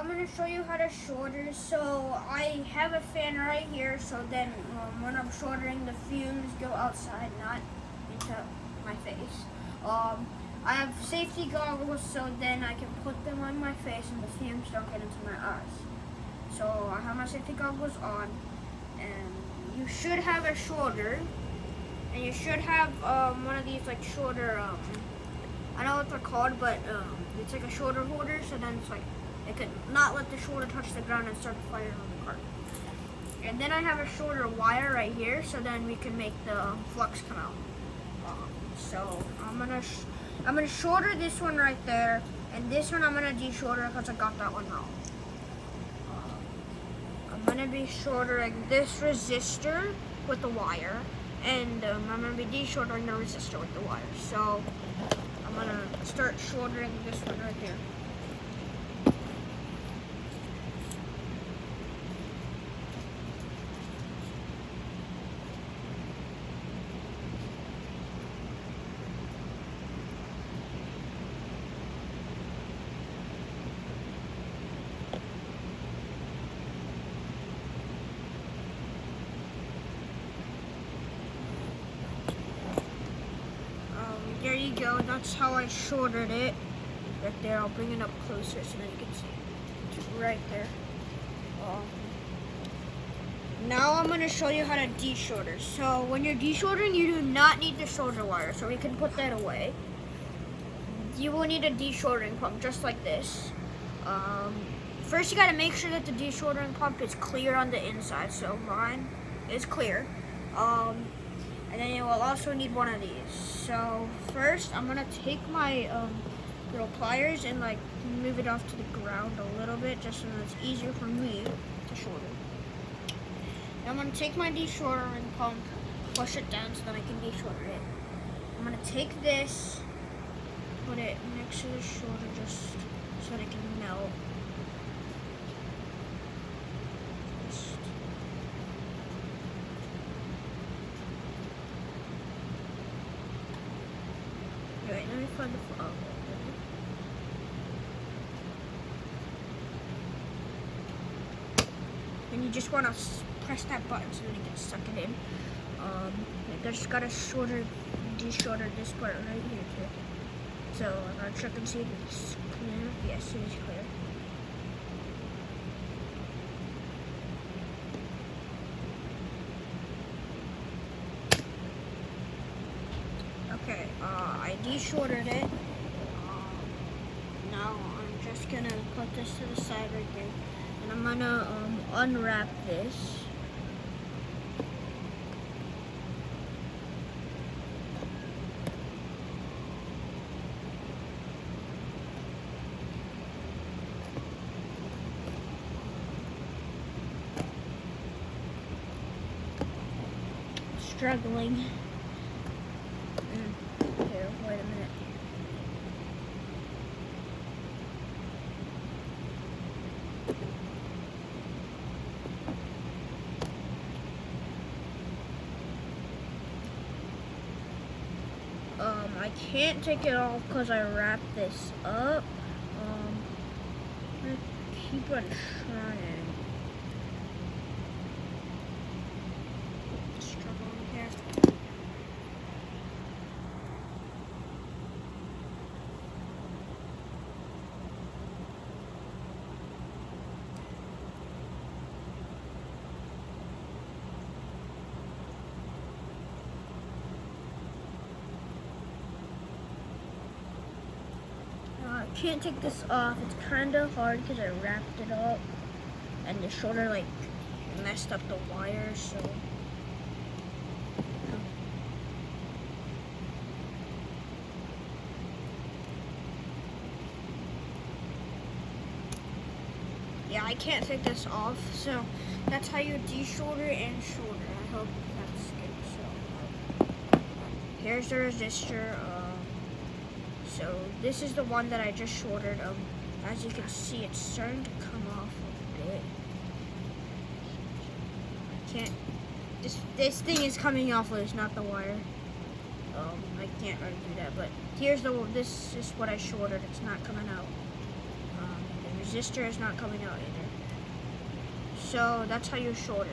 I'm going to show you how to solder. So I have a fan right here, so then when I'm soldering, the fumes go outside, not into my face. I have safety goggles, so then I can put them on my face and the fumes don't get into my eyes. So I have my safety goggles on, and you should have a solder, and you should have one of these like solder, I don't know what they're called, but it's like a solder holder, so then it's like, it could not let the solder touch the ground and start a fire on the part. And then I have a solder wire right here, so then we can make the flux come out. So I'm gonna solder this one right there, and this one I'm gonna desolder because I got that one wrong. I'm gonna be soldering this resistor with the wire, and I'm gonna be desoldering the resistor with the wire. So I'm gonna start soldering this one right here. There you go, that's how I soldered it. Right there, I'll bring it up closer so that you can see. It's right there. Now I'm going to show you how to desolder. So when you're desoldering, you do not need the solder wire, so we can put that away. You will need a desoldering pump just like this. First you got to make sure that the desoldering pump is clear on the inside, so mine is clear. And then you will also need one of these. So first, I'm gonna take my little pliers and like move it off to the ground a little bit, just so that it's easier for me to solder. Now I'm gonna take my desoldering pump, push it down so that I can desolder it. I'm gonna take this, put it next to the solder just so that it can melt. Wait, let me find the file. And you just want to press that button so that it can suck it in. I just gotta desolder this part right here too. So I'm gonna check and see if it's clear. Yes, it is clear. Okay, I desoldered it. Now I'm just gonna put this to the side right there, and I'm gonna unwrap this. Struggling. Here, wait a minute. I can't take it off because I wrapped this up. I'm gonna keep on trying. Struggling here. I can't take this off. It's kind of hard because I wrapped it up and the solder like messed up the wire, so yeah, I can't take this off. So that's how you desolder and solder. I hope that's good. So here's the resistor. So this is the one that I just soldered. As you can see, it's starting to come off a bit. I can't. This thing is coming off loose, not the wire. I can't really do that. But here's this is what I soldered. It's not coming out. The resistor is not coming out either. So that's how you solder.